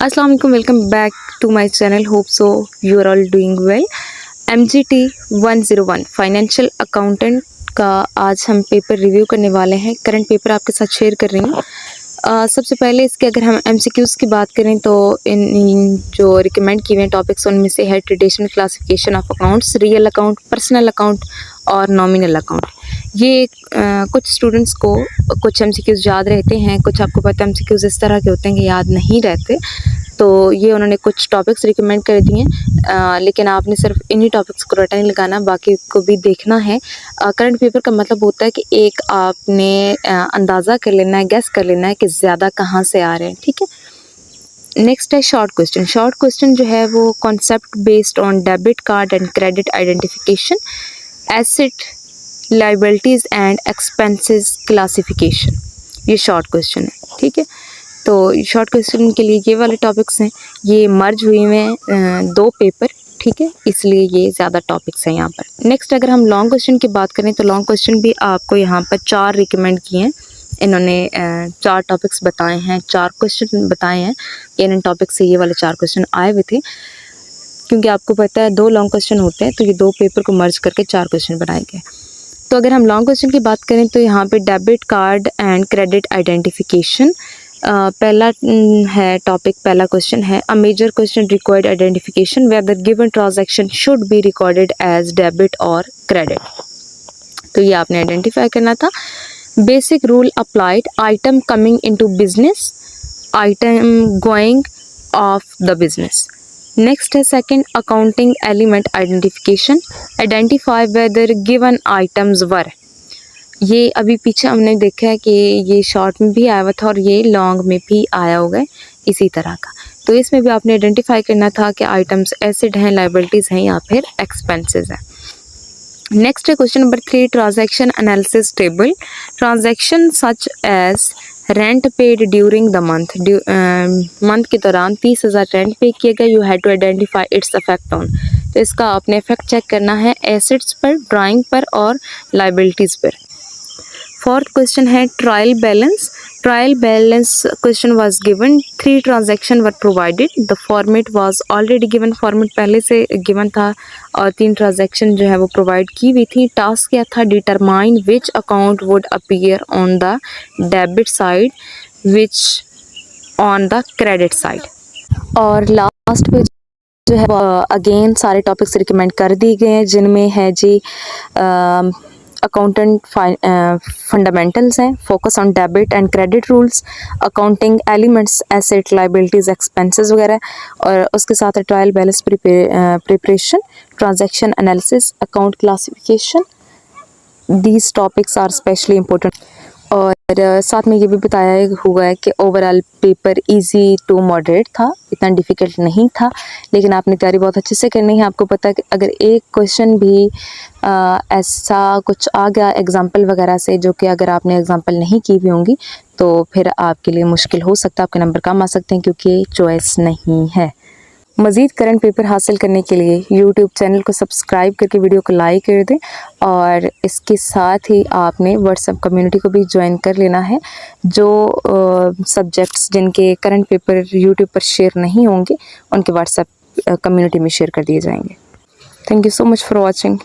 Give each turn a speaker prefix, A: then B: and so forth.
A: अस्सलाम वालेकुम, welcome back to my channel. Hope so you are all doing well. MGT 101 financial accountant का आज हम पेपर रिव्यू करने वाले हैं। करंट पेपर आपके साथ शेयर कर रही हूँ। सबसे पहले इसके अगर हम MCQs की बात करें तो इन जो रिकमेंड किए हुए टॉपिक्स उनमें से है traditional classification of accounts, real account, personal account और नॉमिनल अकाउंट। ये कुछ स्टूडेंट्स को कुछ MCQs याद रहते हैं, कुछ आपको पता है MCQs इस तरह के होते हैं कि याद नहीं रहते। तो ये उन्होंने कुछ टॉपिक्स रिकमेंड कर दिए, लेकिन आपने सिर्फ इन्हीं टॉपिक्स को रटा नहीं लगाना, बाकी को भी देखना है। करंट पेपर का मतलब होता है कि एक आपने अंदाज़ा कर लेना है, गेस कर लेना है कि ज़्यादा कहाँ से आ रहे हैं, ठीक है। नेक्स्ट है शॉर्ट क्वेश्चन। शॉर्ट क्वेश्चन जो है वो concept based on debit card and credit identification, asset liabilities and expenses classification, ये शॉर्ट क्वेश्चन है, ठीक है। तो शॉर्ट क्वेश्चन के लिए ये वाले टॉपिक्स हैं, ये मर्ज हुए हुए हैं दो पेपर, ठीक है, इसलिए ये ज़्यादा टॉपिक्स हैं यहाँ पर। नेक्स्ट अगर हम लॉन्ग क्वेश्चन की बात करें तो लॉन्ग क्वेश्चन भी आपको यहाँ पर 4 रिकमेंड किए हैं। इन्होंने 4 टॉपिक्स बताए हैं, 4 क्वेश्चन बताए हैं। इन टॉपिक से ये वाले 4 क्वेश्चन आए हुए थे, क्योंकि आपको पता है 2 लॉन्ग क्वेश्चन होते हैं, तो ये 2 पेपर को मर्ज करके 4 क्वेश्चन बनाए गए। तो अगर हम लॉन्ग क्वेश्चन की बात करें तो यहाँ पे debit card and credit identification पहला है टॉपिक, पहला क्वेश्चन है a major question required identification whether given transaction should be recorded as debit और क्रेडिट। तो ये आपने आइडेंटिफाई करना था। Basic rule applied, item coming into business, item going off the business. Next है second accounting element identification, identify whether given items were. ये अभी पीछे हमने देखा है कि ये शॉर्ट में भी आया हुआ था और ये लॉन्ग में भी आया होगा इसी तरह का। तो इसमें भी आपने आइडेंटिफाई करना था कि आइटम्स एसेट हैं, लाइबिलिटीज़ हैं या फिर एक्सपेंसेस हैं। नेक्स्ट है question number 3 transaction analysis table, transaction such as rent paid during the month के दौरान 30,000 रेंट पे किया गया, you had to identify its effect on. तो इसका आपने इफेक्ट चेक करना है एसेट्स पर, ड्राइंग पर और लाइबिलिटीज़ पर। फोर्थ क्वेश्चन है trial balance, trial balance question was given, 3 transaction were provided, the format was already given, format पहले से गिवन था और 3 ट्रांजैक्शन जो है वो प्रोवाइड की हुई थी। टास्क क्या था, determine which account would appear on the debit side which on the credit side. और लास्ट पे जो है अगेन सारे टॉपिक्स रिकमेंड कर दिए गए हैं, जिनमें है जी अकाउंटेंट फंडामेंटल्स हैं, focus on debit and credit rules, accounting elements, asset liabilities expenses वगैरह, और उसके साथ trial balance preparation, transaction analysis, account classification. These topics are specially important. और साथ में ये भी बताया हुआ है कि overall paper easy to moderate था, इतना डिफ़िकल्ट नहीं था, लेकिन आपने तैयारी बहुत अच्छे से करनी है। आपको पता है कि अगर एक क्वेश्चन भी ऐसा कुछ आ गया एग्जाम्पल वगैरह से, जो कि अगर आपने एग्जाम्पल नहीं की हुई होंगी तो फिर आपके लिए मुश्किल हो सकता है, आपके नंबर कम आ सकते हैं क्योंकि चॉइस नहीं है। मज़ीद करंट पेपर हासिल करने के लिए यूट्यूब चैनल को सब्सक्राइब करके वीडियो को लाइक कर दें, और इसके साथ ही आपने व्हाट्सएप कम्युनिटी को भी ज्वाइन कर लेना है। जो सब्जेक्ट्स जिनके करंट पेपर यूट्यूब पर शेयर नहीं होंगे उनके व्हाट्सएप कम्युनिटी में शेयर कर दिए जाएंगे। Thank you so much for watching.